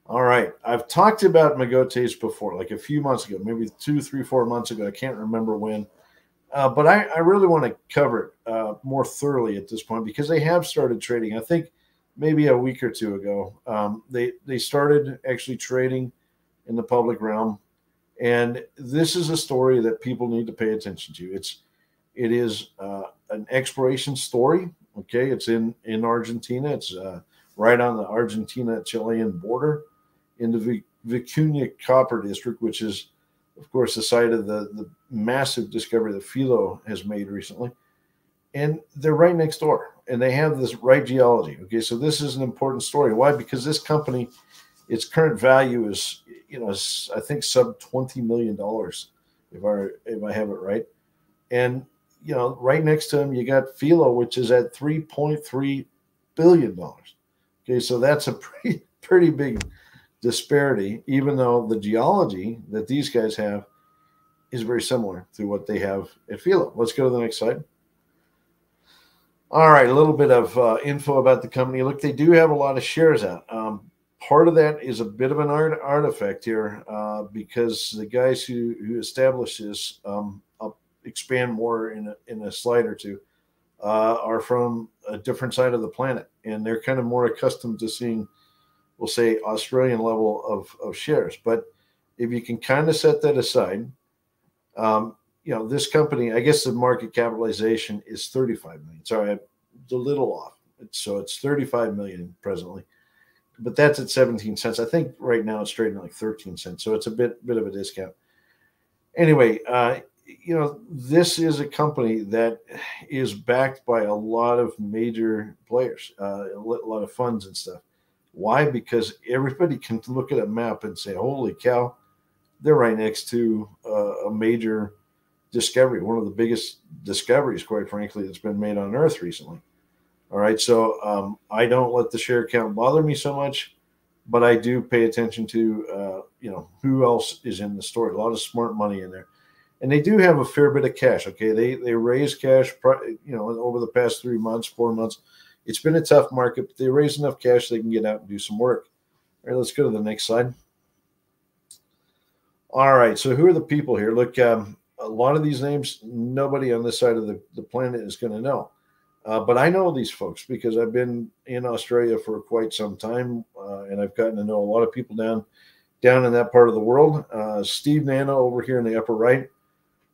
All right. I've talked about Magotes before, like a few months ago, maybe 2, 3, 4 months ago. I can't remember when. But I really want to cover it more thoroughly at this point because they have started trading. I think maybe a week or two ago, they started actually trading in the public realm, and this is a story that people need to pay attention to. It is an exploration story. Okay, it's in Argentina. It's right on the Argentina-Chilean border in the Vicuña Copper District, which is, of course, the site of the massive discovery that Filo has made recently. And they're right next door, and they have this right geology. Okay, so this is an important story. Why? Because this company, its current value is, I think sub $20 million, if I have it right. And right next to them, you got Filo, which is at $3.3 billion. Okay, so that's a pretty big disparity, even though the geology that these guys have is very similar to what they have at Filo. Let's go to the next slide. All right, a little bit of info about the company. Look, they do have a lot of shares out. Part of that is a bit of an artifact here because the guys who established this, I'll expand more in a slide or two, are from a different side of the planet, and they're kind of more accustomed to seeing, we'll say, Australian level of shares. But if you can kind of set that aside, this company, I guess the market capitalization is 35 million. Sorry, I'm a little off. So it's 35 million presently, but that's at 17 cents. I think right now it's trading like 13 cents. So it's a bit of a discount. Anyway, this is a company that is backed by a lot of major players, a lot of funds and stuff. Why? Because everybody can look at a map and say, holy cow, they're right next to a major discovery, one of the biggest discoveries, quite frankly, that's been made on Earth recently. All right, so I don't let the share count bother me so much, but I do pay attention to, who else is in the story. A lot of smart money in there. And they do have a fair bit of cash. Okay, they raise cash, over the past 3 months, 4 months. It's been a tough market, but they raise enough cash they can get out and do some work. All right, let's go to the next slide. All right, so who are the people here? Look, a lot of these names, nobody on this side of the planet is going to know. But I know these folks because I've been in Australia for quite some time, and I've gotten to know a lot of people down in that part of the world. Steve Nano over here in the upper right.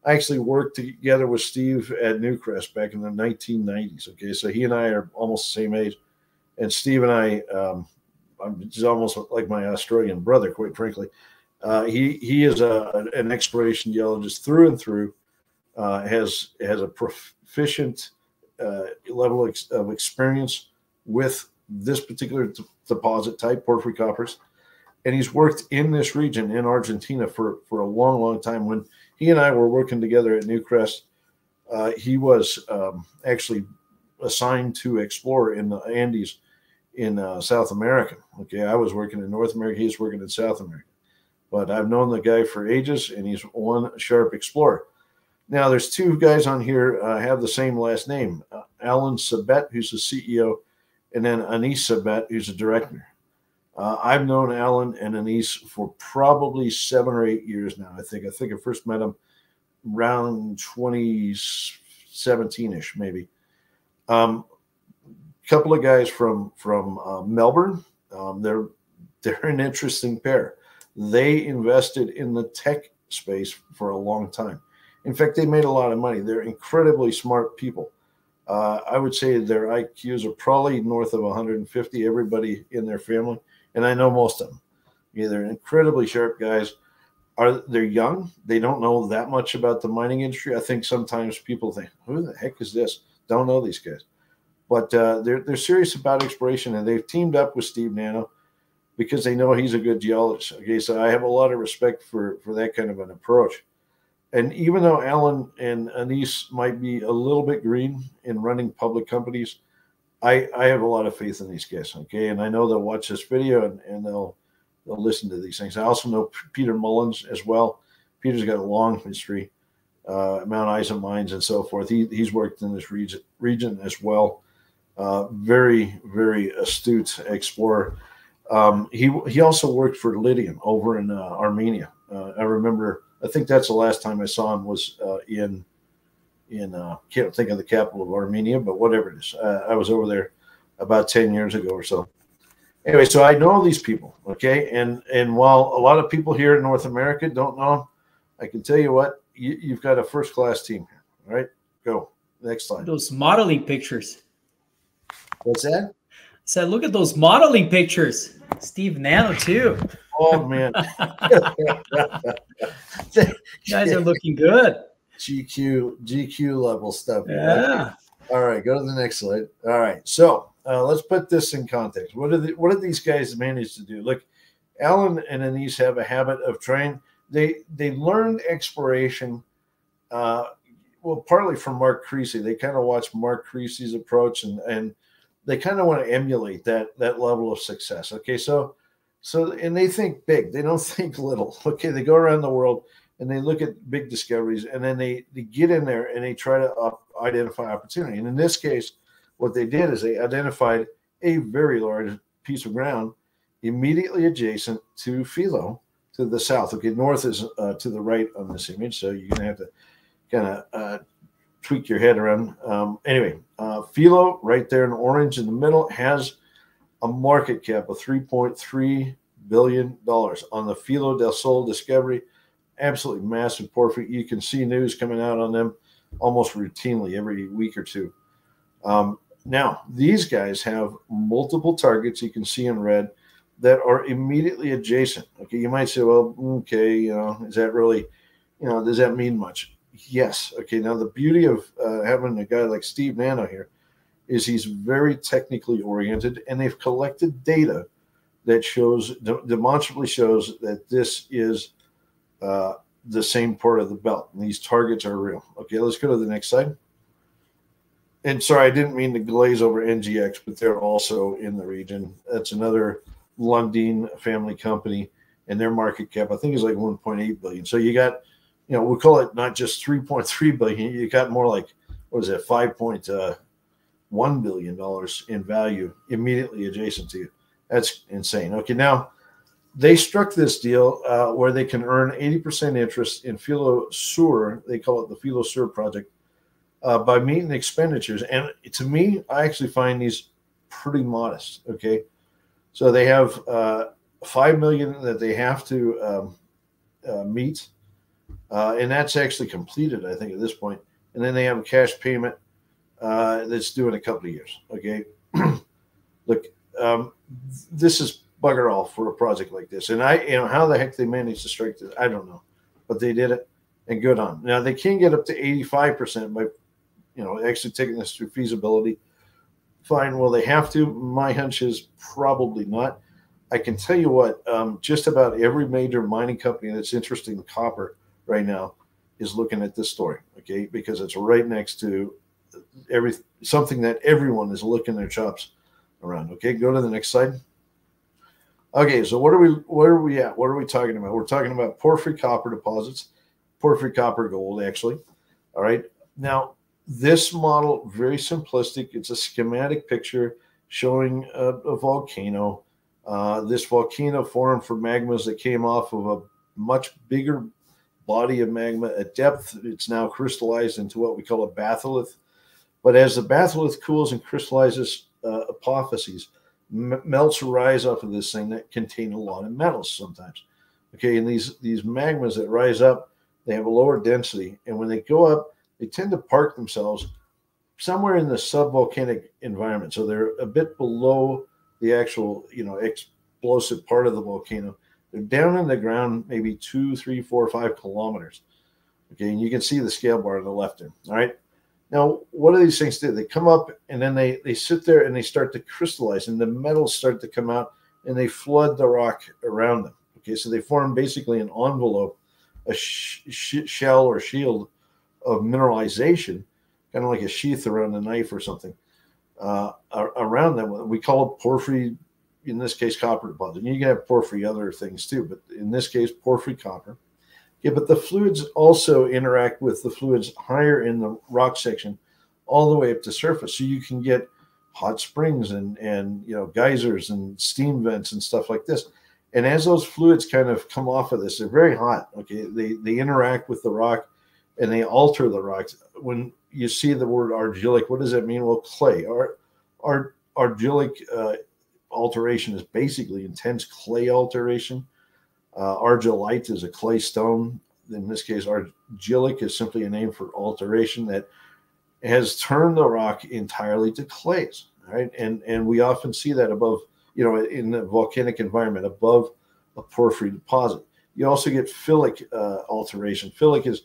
I actually worked together with Steve at Newcrest back in the 1990s. Okay, so he and I are almost the same age, and Steve and I, he's almost like my Australian brother, quite frankly. He is an exploration geologist through and through. Has a proficient level of experience with this particular deposit type, porphyry coppers, and he's worked in this region in Argentina for a long time. When he and I were working together at Newcrest, he was actually assigned to explore in the Andes in South America. Okay, I was working in North America, he's working in South America. But I've known the guy for ages, and he's one sharp explorer. Now, there's two guys on here have the same last name, Alan Sabet, who's the CEO, and then Anis Sabet, who's a director. I've known Alan and Anis for probably 7 or 8 years now. I think I first met him around 2017-ish, maybe. Couple of guys from Melbourne. They're an interesting pair. They invested in the tech space for a long time. In fact, they made a lot of money. They're incredibly smart people. I would say their IQs are probably north of 150, everybody in their family. And I know most of them. Yeah, they're incredibly sharp guys. They're young. They don't know that much about the mining industry. I think sometimes people think, who the heck is this? Don't know these guys. But they're serious about exploration, and they've teamed up with Steve Nano because they know he's a good geologist. Okay, so I have a lot of respect for that kind of an approach. And even though Alan and Anis might be a little bit green in running public companies, I have a lot of faith in these guys. Okay, and I know they'll watch this video and they'll listen to these things. I also know Peter Mullins as well. Peter's got a long history, Mount Isa mines and so forth. He's worked in this region as well. Very, very astute explorer. He also worked for Lydian over in Armenia. I remember. I think that's the last time I saw him was in can't think of the capital of Armenia, but whatever it is. I was over there about 10 years ago or so. Anyway, so I know these people, okay? And while a lot of people here in North America don't know them, I can tell you what, you've got a first-class team here. All right, go. Next slide. Those modeling pictures. What's that? I said, look at those modeling pictures. Steve Nano, too. Oh, man. You guys are looking good. GQ level stuff. Yeah. Okay. All right, go to the next slide. All right, so let's put this in context. What did these guys manage to do? Look, Alan and Anise have a habit of trying. They learned exploration. Well, partly from Mark Creasy. They kind of watched Mark Creasy's approach, and they kind of want to emulate that level of success. Okay, so and they think big. They don't think little. Okay, they go around the world and they look at big discoveries, and then they get in there and they try to identify opportunity. And in this case, what they did is they identified a very large piece of ground immediately adjacent to Philo to the south. Okay, north is to the right on this image, so you're going to have to kind of tweak your head around. Anyway, Philo right there in orange in the middle has a market cap of $3.3 billion on the Filo del Sol discovery. Absolutely massive porphyry. You can see news coming out on them almost routinely every week or two. Now, these guys have multiple targets you can see in red that are immediately adjacent. Okay, you might say, well, okay, is that really, does that mean much? Yes. Okay, now the beauty of having a guy like Steve Nano here is he's very technically oriented, and they've collected data that demonstrably shows that this is the same part of the belt. And these targets are real. Okay, let's go to the next slide. And sorry, I didn't mean to glaze over NGX, but they're also in the region. That's another Lundin family company, and their market cap, I think, is like 1.8 billion. So you got, we call it not just 3.3 billion. You got more like, what is that, $5.1 billion in value immediately adjacent to you. That's insane. Okay, now they struck this deal where they can earn 80% interest in Filo Sur. They call it the Filo Sur project by meeting expenditures. And to me, I actually find these pretty modest. Okay, so they have $5 million that they have to meet, and that's actually completed, I think, at this point. And then they have a cash payment that's due in a couple of years. Okay, look, this is bugger all for a project like this. And how the heck they managed to strike this, I don't know, but they did it, and good on. Now they can get up to 85% by, actually taking this through feasibility. Fine. Will they have to? My hunch is probably not. I can tell you what, just about every major mining company that's interested in copper right now is looking at this story, okay, because it's right next to something that everyone is licking their chops around. Okay, go to the next slide. Okay, so where are we at? What are we talking about? We're talking about porphyry copper deposits, porphyry copper gold, actually. All right. Now, this model, very simplistic. It's a schematic picture showing a volcano. This volcano formed from magmas that came off of a much bigger body of magma at depth. It's now crystallized into what we call a batholith. But as the batholith cools and crystallizes, apophyses, melts rise off of this thing that contain a lot of metals sometimes. Okay, and these magmas that rise up, they have a lower density, and when they go up, they tend to park themselves somewhere in the subvolcanic environment. So they're a bit below the actual, explosive part of the volcano. They're down in the ground, maybe 2, 3, 4, 5 kilometers. Okay, and you can see the scale bar on the left there. All right. Now, what do these things do? They come up, and then they sit there and they start to crystallize, and the metals start to come out, and they flood the rock around them. Okay, so they form basically an envelope, a shell or shield of mineralization, kind of like a sheath around a knife or something around them. We call it porphyry, in this case, copper deposit. You can have porphyry other things too, but in this case, porphyry copper. Yeah, but the fluids also interact with the fluids higher in the rock section all the way up to surface. So you can get hot springs and geysers and steam vents and stuff like this. And as those fluids kind of come off of this, they're very hot. Okay, they interact with the rock and they alter the rocks. When you see the word argillic, what does that mean? Well, clay. Argillic alteration is basically intense clay alteration. Argillite is a clay stone. In this case, argillic is simply a name for alteration that has turned the rock entirely to clays. Right, and we often see that above, in the volcanic environment above a porphyry deposit. You also get phyllic alteration. Phyllic is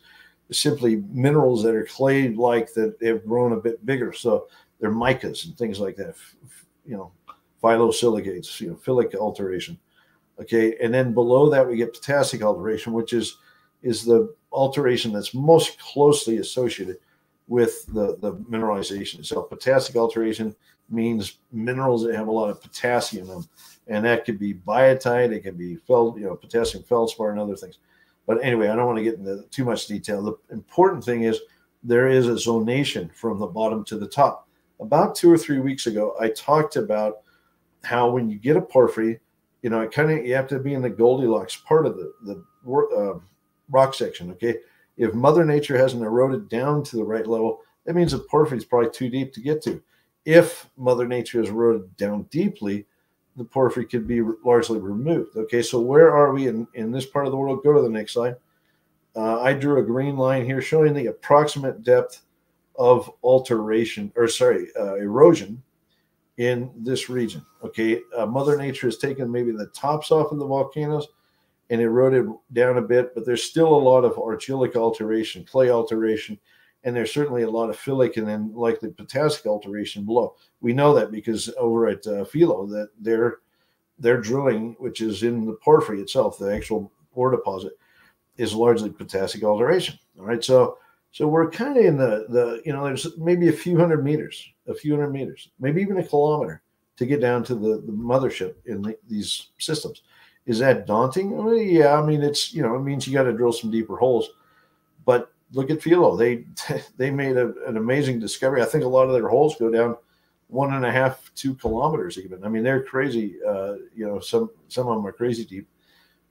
simply minerals that are clay-like that have grown a bit bigger. So they're micas and things like that. Phyllosilicates. Phyllic alteration. Okay, and then below that we get potassic alteration, which is the alteration that's most closely associated with the mineralization itself. Potassic alteration means minerals that have a lot of potassium in them, and that could be biotite, it can be potassium feldspar and other things. But anyway, I don't want to get into too much detail. The important thing is there is a zonation from the bottom to the top. About 2 or 3 weeks ago, I talked about how when you get a porphyry, you have to be in the Goldilocks part of the rock section. Okay, if Mother Nature hasn't eroded down to the right level, that means the porphyry is probably too deep to get to. If Mother Nature has eroded down deeply, the porphyry could be largely removed. Okay, so where are we in this part of the world? Go to the next slide. I drew a green line here showing the approximate depth of erosion in this region. Okay, Mother Nature has taken maybe the tops off of the volcanoes and eroded down a bit, but there's still a lot of argillic alteration, clay alteration, and there's certainly a lot of phyllic and then likely potassic alteration below. We know that because over at Philo, that their drilling, which is in the porphyry itself, the actual ore deposit, is largely potassic alteration. All right, so we're kind of in there's maybe a few hundred meters, maybe even a kilometer to get down to the mothership in these systems. Is that daunting? Well, yeah, I mean, it means you got to drill some deeper holes. But look at Philo. They made an amazing discovery. I think a lot of their holes go down 1.5, 2 kilometers even. I mean, they're crazy. Some of them are crazy deep,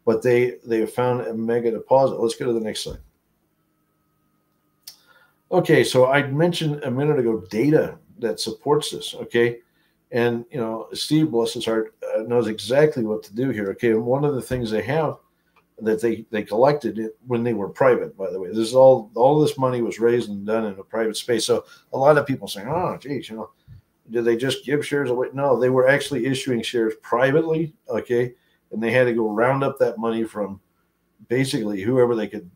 but they have found a mega deposit. Let's go to the next slide. Okay, so I mentioned a minute ago data that supports this. Okay, and Steve, bless his heart, knows exactly what to do here. Okay, and one of the things they have that they collected when they were private, by the way, this is all this money was raised and done in a private space. So a lot of people saying, oh, geez, did they just give shares away? No, they were actually issuing shares privately. Okay, and they had to go round up that money from basically whoever they could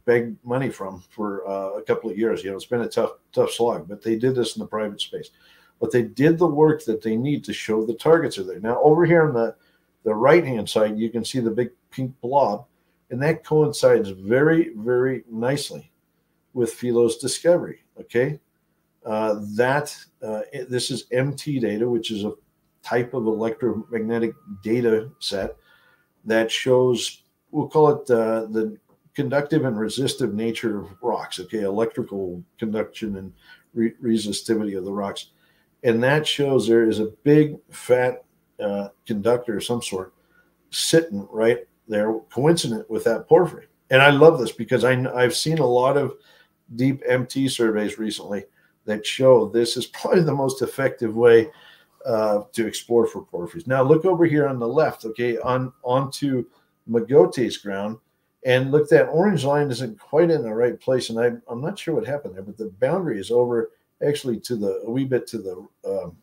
beg money from for a couple of years. It's been a tough slog, but they did this in the private space. But they did the work that they need to show the targets are there. Now, over here on the right-hand side, you can see the big pink blob, and that coincides very, very nicely with Philo's discovery. Okay, this is MT data, which is a type of electromagnetic data set that shows, we'll call it the conductive and resistive nature of rocks. Okay, electrical conduction and resistivity of the rocks. And that shows there is a big fat conductor of some sort sitting right there, coincident with that porphyry. And I love this because I've seen a lot of deep MT surveys recently that show this is probably the most effective way to explore for porphyries. Now look over here on the left, okay, onto Magotes ground, and look, that orange line isn't quite in the right place, and I'm not sure what happened there, but the boundary is over actually a wee bit to the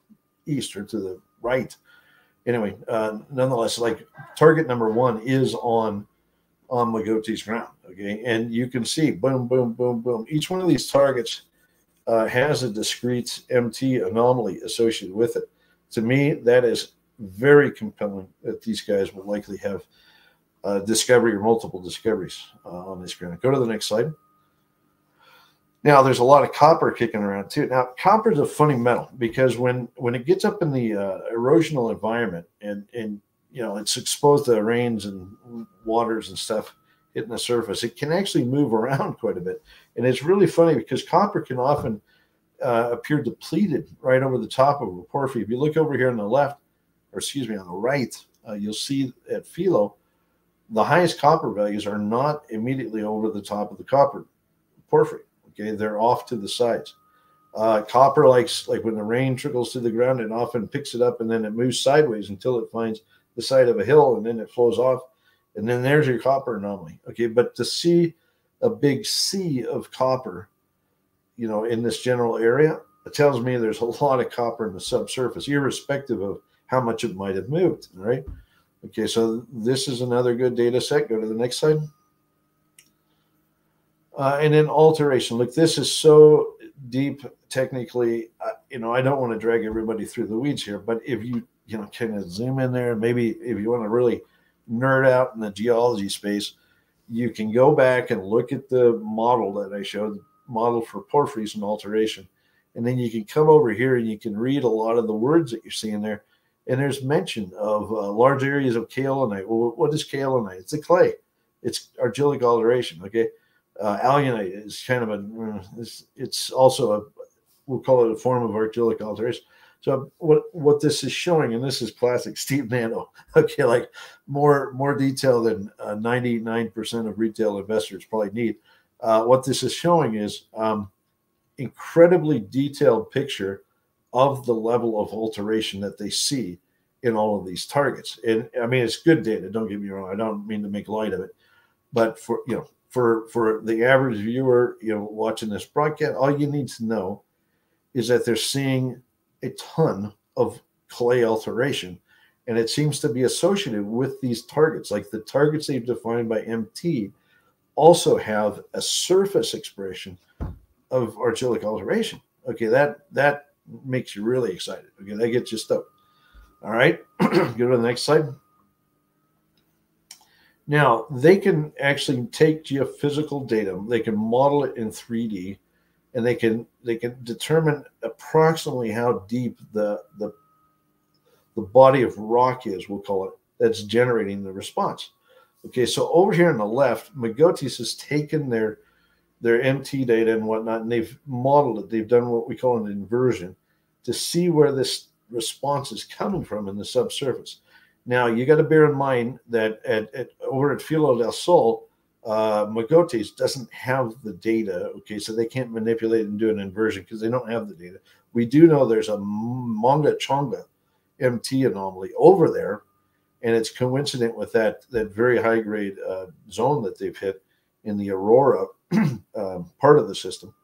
east or to the right. Anyway, nonetheless, like target number 1 is on Magotes ground. Okay, and you can see boom, boom, boom, boom. Each one of these targets has a discrete MT anomaly associated with it. To me, that is very compelling that these guys will likely have discovery or multiple discoveries on this ground. Go to the next slide. Now, there's a lot of copper kicking around too. Now, copper is a funny metal because when it gets up in the erosional environment and it's exposed to rains and waters and stuff hitting the surface, it can actually move around quite a bit. And it's really funny because copper can often appear depleted right over the top of a porphyry. If you look over here on the left, or excuse me, on the right, you'll see at philo, the highest copper values are not immediately over the top of the copper porphyry. Okay, they're off to the sides. Copper likes, like when the rain trickles to the ground, it often picks it up and then it moves sideways until it finds the side of a hill and then it flows off. And then there's your copper anomaly. Okay, but to see a big sea of copper, in this general area, it tells me there's a lot of copper in the subsurface, irrespective of how much it might have moved. All right. Okay, so this is another good data set. Go to the next slide. And then alteration. Look, this is so deep technically. I don't want to drag everybody through the weeds here, but if you kind of zoom in there, maybe if you want to really nerd out in the geology space, you can go back and look at the model that I showed, the model for porphyries and alteration. And then you can come over here and you can read a lot of the words that you're seeing there. And there's mention of large areas of kaolinite. Well, what is kaolinite? It's a clay. It's argillic alteration. Okay. Alunite is kind of it's also we'll call it a form of argillic alteration. So what this is showing, and this is classic Steve Nano, okay, like more detail than 99% of retail investors probably need. What this is showing is incredibly detailed picture of the level of alteration that they see in all of these targets. And I mean, it's good data. Don't get me wrong. I don't mean to make light of it, but for the average viewer, watching this broadcast, all you need to know is that they're seeing a ton of clay alteration, and it seems to be associated with these targets. Like the targets they've defined by MT also have a surface expression of argillic alteration. Okay, that makes you really excited. Okay, that gets you stoked. All right, go to the next slide. Now, they can actually take geophysical data, they can model it in 3D, and they can determine approximately how deep the body of rock is, we'll call it, that's generating the response. Okay, so over here on the left, Magotes has taken their MT data and whatnot, and they've modeled it. They've done what we call an inversion to see where this response is coming from in the subsurface. Now, you got to bear in mind that over at Filo del Sol, Magotes doesn't have the data, okay, so they can't manipulate and do an inversion because they don't have the data. We do know there's a Manga Chonga MT anomaly over there, and it's coincident with that very high-grade zone that they've hit in the Aurora part of the system.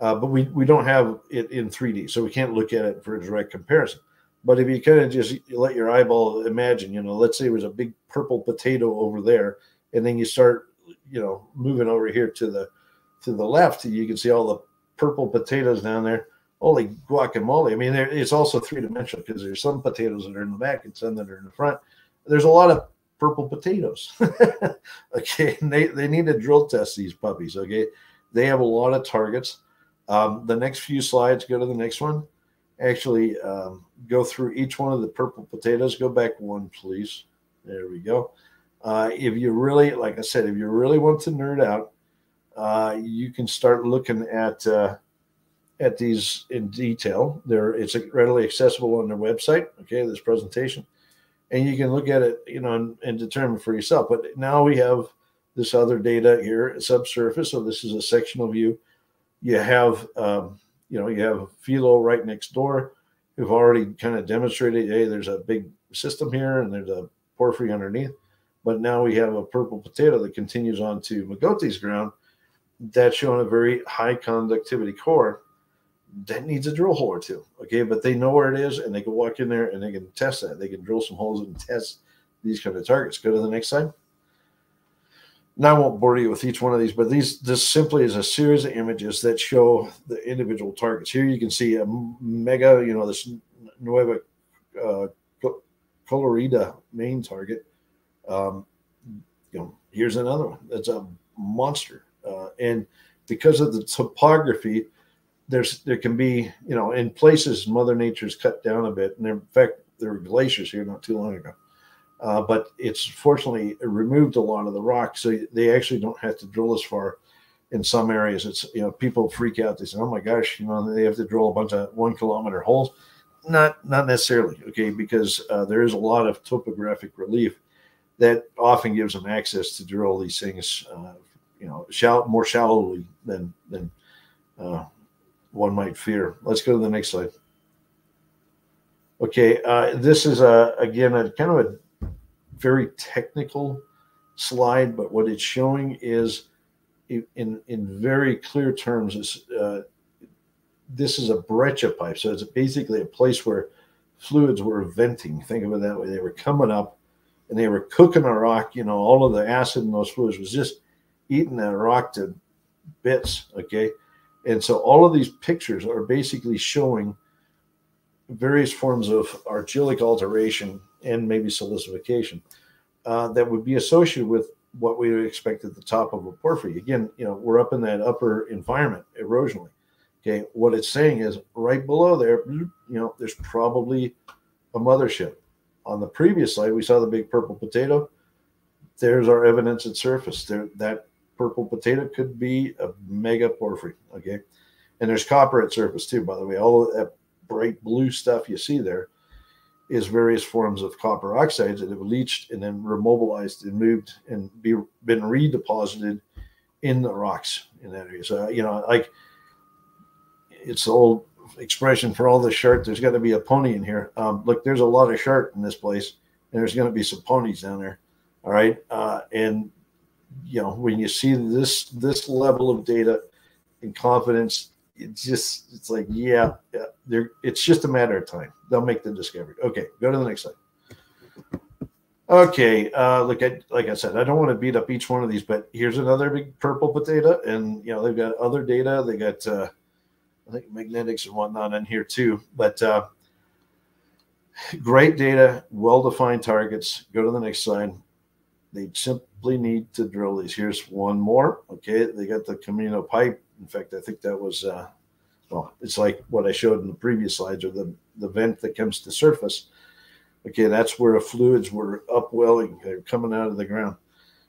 But we don't have it in 3D, so we can't look at it for a direct comparison. But if you kind of just let your eyeball imagine, let's say it was a big purple potato over there, and then you start, moving over here to the left, you can see all the purple potatoes down there. Holy guacamole. I mean, it's also three-dimensional because there's some potatoes that are in the back and some that are in the front. There's a lot of purple potatoes. Okay, and they need to drill test these puppies, okay? They have a lot of targets. The next few slides, go to the next one. Actually, go through each one of the purple potatoes. Go back one, please. There we go. If you really, like I said, if you really want to nerd out, you can start looking at these in detail. It's readily accessible on their website. Okay, this presentation, and you can look at it, and determine for yourself. But now we have this other data here, subsurface. So this is a sectional view. You have, you have Filo right next door, who've already kind of demonstrated, hey, there's a big system here, and there's a porphyry underneath. But now we have a purple potato that continues on to Magotes ground that's showing a very high conductivity core that needs a drill hole or two. Okay, but they know where it is, and they can walk in there and they can test that. They can drill some holes and test these kind of targets. Go to the next slide. Now I won't bore you with each one of these, but this simply is a series of images that show the individual targets. Here you can see a mega, this Nueva Colorida main target. Here's another one that's a monster, and because of the topography, there can be, in places Mother Nature's cut down a bit, and in fact there were glaciers here not too long ago, but it's fortunately removed a lot of the rock, so they actually don't have to drill as far in some areas, it's, you know, people freak out. They say, oh my gosh, you know, they have to drill a bunch of 1 kilometer holes. Not necessarily, okay, because there is a lot of topographic relief that often gives them access to drill these things, you know, more shallowly than one might fear. Let's go to the next slide. Okay, this is again a kind of a very technical slide, but what it's showing is in very clear terms is this is a breccia pipe. So it's basically a place where fluids were venting. Think of it that way. They were coming up and they were cooking a rock. You know, all of the acid in those fluids was just eating that rock to bits. Okay. And so all of these pictures are basically showing various forms of argillic alteration and maybe silicification that would be associated with what we would expect at the top of a porphyry. Again, you know, we're up in that upper environment erosionally. Okay, what it's saying is right below there, you know, there's probably a mothership. On the previous slide, we saw the big purple potato. There's our evidence at surface. There, that purple potato could be a mega porphyry. Okay, and there's copper at surface too. By the way, all of that bright blue stuff you see there is various forms of copper oxides that have leached and then remobilized and moved and been redeposited in the rocks in that area. So, you know, like, it's the old expression for all the shark, there's got to be a pony in here. Look, there's a lot of shark in this place, and there's going to be some ponies down there. All right. And, you know, when you see this level of data and confidence, it's like, yeah, it's just a matter of time. They'll make the discovery. Okay, go to the next slide. Okay, like I said, I don't want to beat up each one of these, but here's another big purple potato, and, you know, they've got other data. They got I think magnetics and whatnot in here too, but great data, well-defined targets. Go to the next slide. They simply need to drill these. Here's one more. Okay, they got the Camino pipe. In fact, I think that was, well, it's like what I showed in the previous slides, or the vent that comes to surface. Okay, that's where the fluids were upwelling, they're coming out of the ground.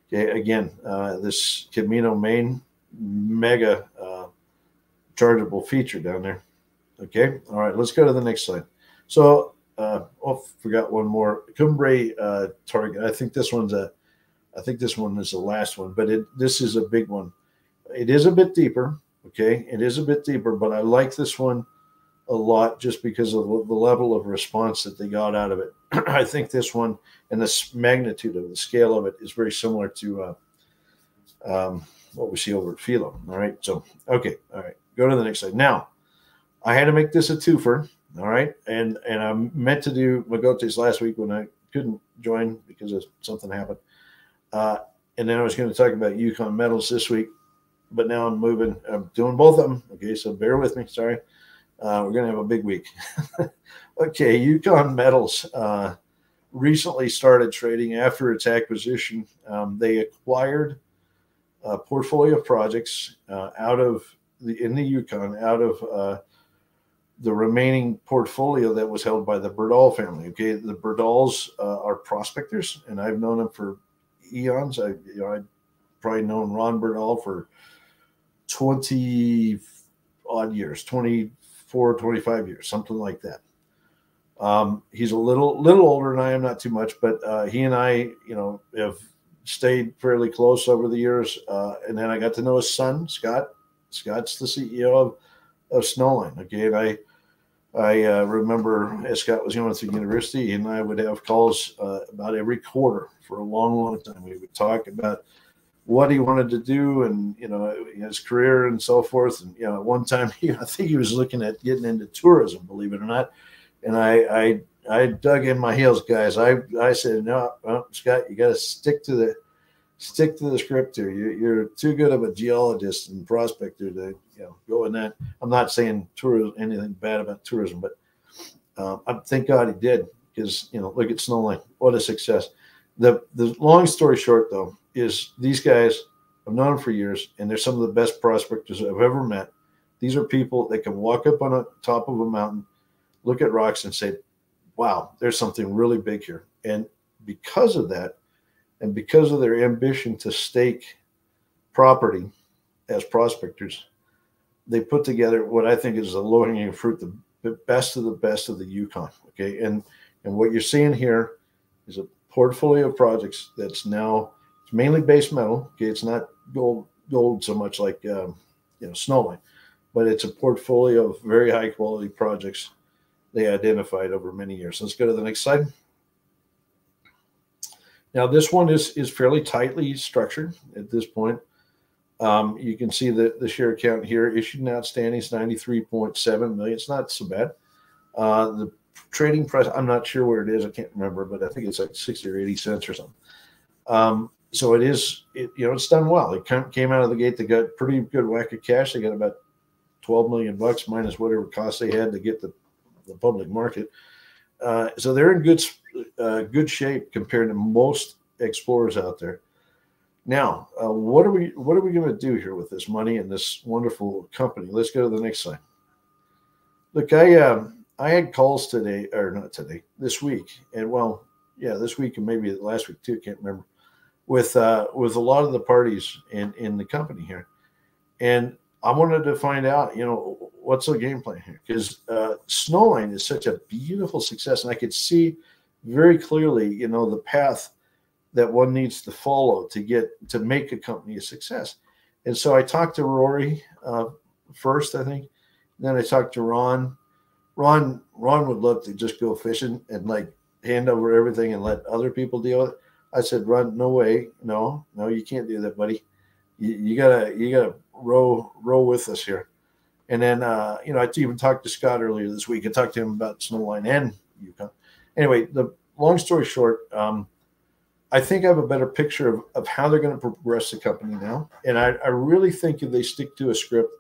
Okay, again, this Camino main mega chargeable feature down there. Okay, all right, let's go to the next slide. So, forgot one more Cumbre target. I think this one is the last one, but this is a big one. It is a bit deeper. Okay, it is a bit deeper, but I like this one a lot just because of the level of response that they got out of it. I think this one and the magnitude of the scale of it is very similar to what we see over at Philo. All right, so okay, all right, go to the next slide. Now, I had to make this a twofer. All right, and I meant to do Magotes last week when I couldn't join because of something happened, and then I was going to talk about Yukon metals this week, but now I'm doing both of them. Okay, so bear with me. Sorry. We're going to have a big week. Okay, Yukon Metals recently started trading after its acquisition. They acquired a portfolio of projects in the Yukon out of the remaining portfolio that was held by the Berdahl family. Okay, the Berdahls are prospectors, and I've known them for eons. I've probably known Ron Berdahl for 20 odd years, 24, 25 years, something like that. He's a little older than I am, not too much, but he and I, have stayed fairly close over the years. And then I got to know his son, Scott. Scott's the CEO of Snowline. Okay, and I remember as Scott was going through university, and I would have calls about every quarter for a long, long time. We would talk about what he wanted to do and, his career and so forth. And, at one time, I think he was looking at getting into tourism, believe it or not. And I dug in my heels, guys. I said, no, Scott, you got to stick to the script here. You're too good of a geologist and prospector to, go in that. I'm not saying anything bad about tourism, but thank God he did, because, look at Snowline. What a success. The long story short, though, is these guys, I've known them for years, and they're some of the best prospectors I've ever met. These are people that can walk up on the top of a mountain, look at rocks, and say, wow, there's something really big here. And because of that, and because of their ambition to stake property as prospectors, they put together what I think is the low-hanging fruit, the best of the Yukon. Okay, and what you're seeing here is a portfolio of projects that's now, it's mainly base metal. Okay, it's not gold so much like Snowline, but it's a portfolio of very high quality projects they identified over many years. Let's go to the next slide. Now this one is fairly tightly structured at this point. You can see the share count here, issued and outstanding is 93.7 million. It's not so bad. The trading price, I'm not sure where it is. I can't remember, but I think it's like 60 or 80 cents or something. So it's done well. It came out of the gate. They got pretty good whack of cash. They got about 12 million bucks minus whatever costs they had to get the public market. So they're in good shape compared to most explorers out there. Now, what are we going to do here with this money and this wonderful company? Let's go to the next slide. Look, I had calls today, or not today, this week, and this week and maybe last week too, can't remember, with a lot of the parties in the company here, and I wanted to find out, what's the game plan here, because Snowline is such a beautiful success, and I could see very clearly, the path that one needs to follow to make a company a success. And so I talked to Rory first, I think. Then I talked to Ron. Ron would love to just go fishing and like hand over everything and let other people deal with it. I said, Ron, no way. No, you can't do that, buddy. You gotta row with us here. And then, I even talked to Scott earlier this week. I talked to him about Snowline and Yukon. Anyway, the long story short, I think I have a better picture of how they're going to progress the company now. And I really think if they stick to a script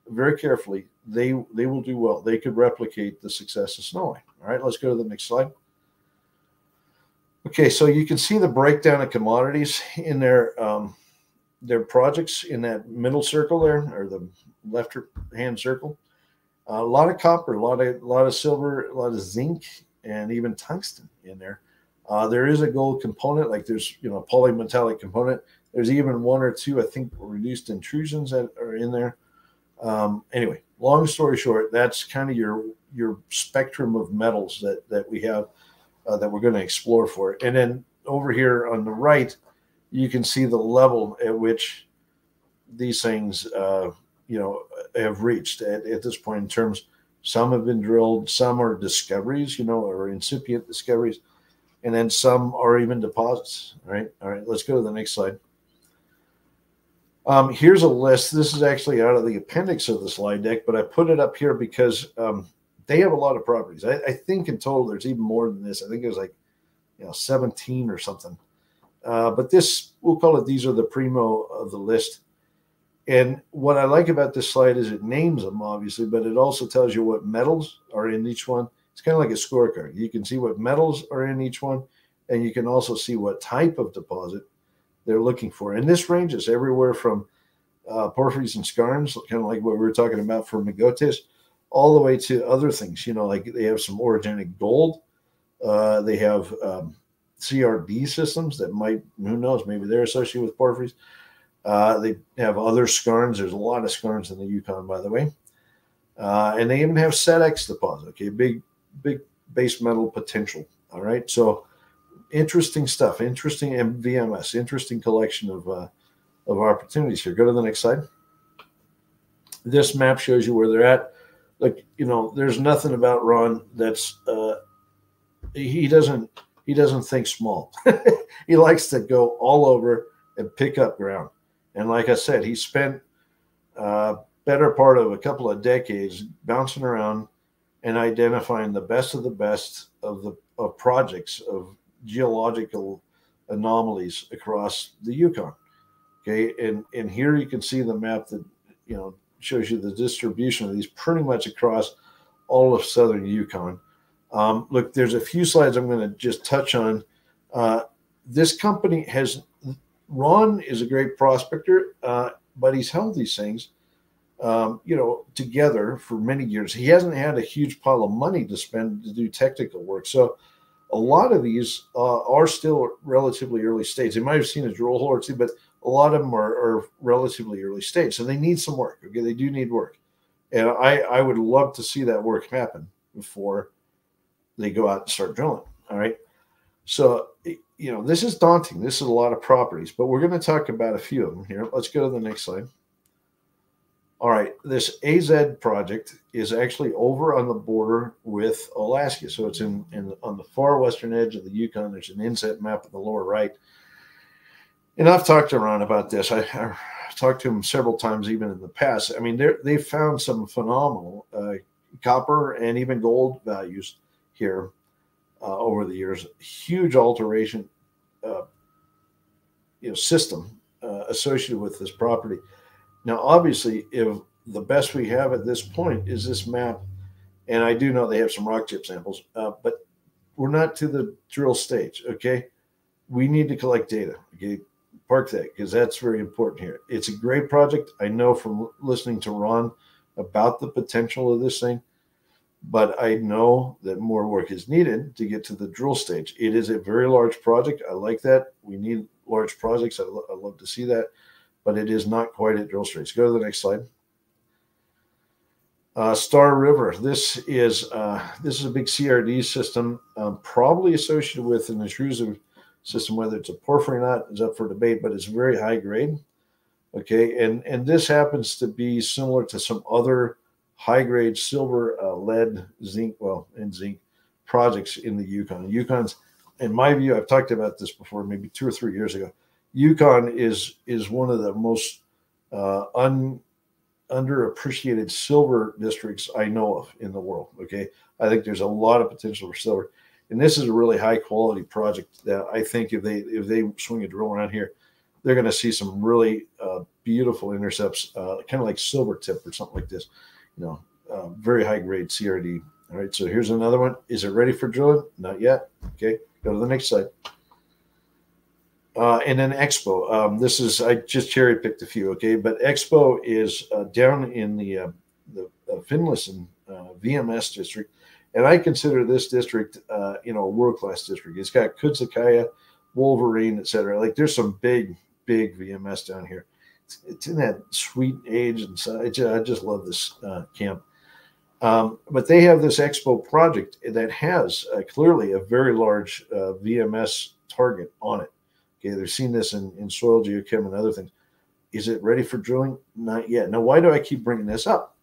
very carefully, they will do well. They could replicate the success of Snowline. All right, let's go to the next slide. Okay, so you can see the breakdown of commodities in their projects in that middle circle there, or the left-hand circle. A lot of copper, a lot of silver, a lot of zinc, and even tungsten in there. There is a gold component, like there's polymetallic component. There's even one or two, I think, reduced intrusions that are in there. Anyway, long story short, that's kind of your spectrum of metals that we have that we're going to explore for it. And then over here on the right, you can see the level at which these things, have reached at this point in terms. Some have been drilled, some are discoveries, or incipient discoveries. And then some are even deposits. All right, let's go to the next slide. Here's a list. This is actually out of the appendix of the slide deck, but I put it up here because they have a lot of properties. I think in total there's even more than this. I think it was like 17 or something. But this, we'll call it, these are the primo of the list. And what I like about this slide is it names them, obviously, but it also tells you what metals are in each one. It's kind of like a scorecard. You can see what metals are in each one, and you can also see what type of deposit they're looking for. And this ranges everywhere from porphyries and skarns, kind of like what we were talking about for Magotes, all the way to other things. Like they have some orogenic gold. They have CRD systems that might, who knows, maybe they're associated with porphyries. They have other skarns. There's a lot of skarns in the Yukon, by the way. And they even have SEDEX deposit, okay, big base metal potential. All right, so interesting stuff, interesting VMS, interesting collection of opportunities here. Go to the next slide. This map shows you where they're at. Like, there's nothing about Ron that's he doesn't think small. He likes to go all over and pick up ground. And like I said, he spent better part of a couple of decades bouncing around and identifying the best of the best of projects of geological anomalies across the Yukon. Okay, and here you can see the map that shows you the distribution of these pretty much across all of southern Yukon. Look, there's a few slides I'm going to just touch on. This company Ron is a great prospector, but he's held these things together for many years. He hasn't had a huge pile of money to spend to do technical work. So a lot of these are still relatively early stage. They might have seen a drill hole or two, but a lot of them are relatively early stage, so they need some work. Okay, they do need work, and I would love to see that work happen before they go out and start drilling. All right, so this is daunting. This is a lot of properties, but we're going to talk about a few of them here. Let's go to the next slide. All right, this AZ project is actually over on the border with Alaska. So it's on the far western edge of the Yukon. There's an inset map in the lower right. And I've talked to Ron about this. I talked to him several times, even in the past. I mean, they've found some phenomenal copper and even gold values here over the years. Huge alteration system associated with this property. Now, obviously, if the best we have at this point is this map, and I do know they have some rock chip samples, but we're not to the drill stage, okay? We need to collect data, okay? Park that, because that's very important here. It's a great project. I know from listening to Ron about the potential of this thing, but I know that more work is needed to get to the drill stage. It is a very large project. I like that. We need large projects. I love to see that. But it is not quite at drill stage. Go to the next slide. Star River. This is a big CRD system, probably associated with an intrusive system. Whether it's a porphyry or not is up for debate, but it's very high grade. Okay, and this happens to be similar to some other high grade silver, lead, zinc, and zinc projects in the Yukon. Yukon's, in my view, I've talked about this before, maybe 2 or 3 years ago. Yukon is one of the most underappreciated silver districts I know of in the world. Okay, I think there's a lot of potential for silver, and this is a really high quality project that I think if they swing a drill around here, they're going to see some really beautiful intercepts, kind of like silver tip or something like this. Very high grade CRD. All right, so here's another one. Is it ready for drilling? Not yet. Okay, go to the next slide. And then Expo. This is, I just cherry picked a few, okay? But Expo is down in the Finlayson VMS district. And I consider this district, a world-class district. It's got Kutzakaya, Wolverine, etc. Like there's some big VMS down here. It's in that sweet age. And so I just love this camp. But they have this Expo project that has clearly a very large VMS target on it. Okay, they've seen this in soil geochem and other things. Is it ready for drilling? Not yet. Now, why do I keep bringing this up?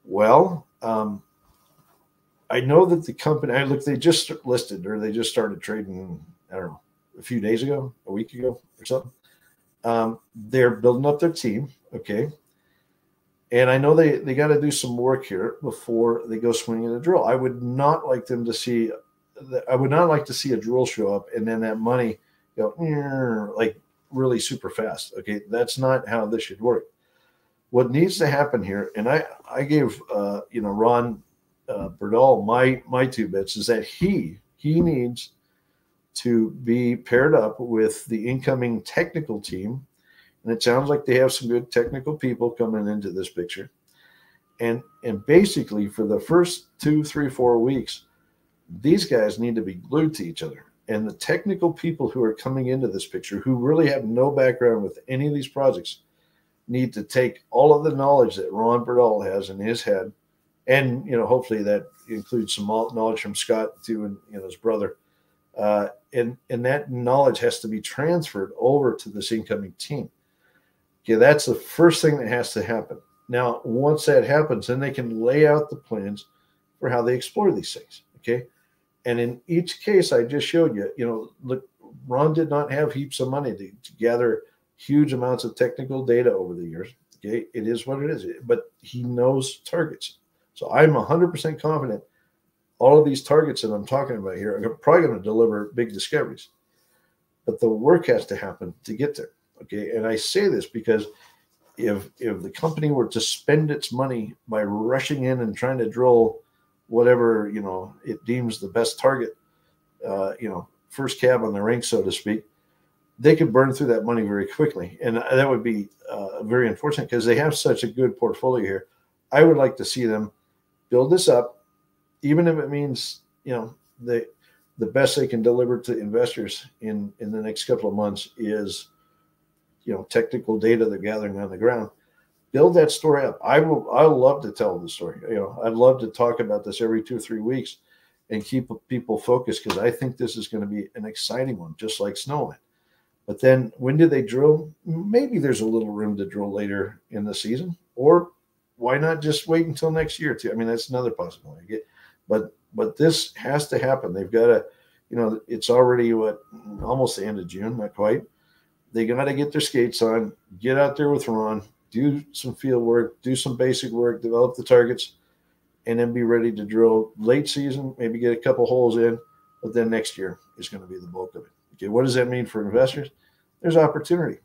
Well, I know that the company, they just listed or they just started trading, I don't know, a few days ago, a week ago or something. They're building up their team, okay? And I know they got to do some work here before they go swinging a drill. I would not like to see a drill show up and then that money go like really super fast. Okay, that's not how this should work. What needs to happen here, and I gave Ron Berdahl my 2 bits, is that he needs to be paired up with the incoming technical team, and it sounds like they have some good technical people coming into this picture, and basically for the first 2, 3, 4 weeks, these guys need to be glued to each other. And the technical people who are coming into this picture, who really have no background with any of these projects, need to take all of the knowledge that Ron Berdahl has in his head, and hopefully that includes some knowledge from Scott too, and his brother, and that knowledge has to be transferred over to this incoming team. Okay, that's the first thing that has to happen. Now, once that happens, then they can lay out the plans for how they explore these things. Okay. And in each case I just showed you, look, Ron did not have heaps of money to gather huge amounts of technical data over the years. Okay, it is what it is, but he knows targets. So I'm 100% confident all of these targets that I'm talking about here are probably going to deliver big discoveries. But the work has to happen to get there. Okay, and I say this because if the company were to spend its money by rushing in and trying to drill whatever it deems the best target, first cab on the rank, so to speak, they could burn through that money very quickly, and that would be very unfortunate because they have such a good portfolio here. I would like to see them build this up, even if it means the best they can deliver to investors in the next couple of months is technical data they're gathering on the ground. Build that story up. I'll love to tell the story. I'd love to talk about this every 2 or 3 weeks and keep people focused, because I think this is going to be an exciting one, just like Snowman. But then when do they drill? Maybe there's a little room to drill later in the season, or why not just wait until next year too? I mean, that's another possibility. But this has to happen. They've got to, it's already almost the end of June, not quite. They got to get their skates on, get out there with Ron, do some field work, do some basic work, develop the targets, and then be ready to drill late season, maybe get a couple holes in, but then next year is going to be the bulk of it. Okay, what does that mean for investors? There's opportunity.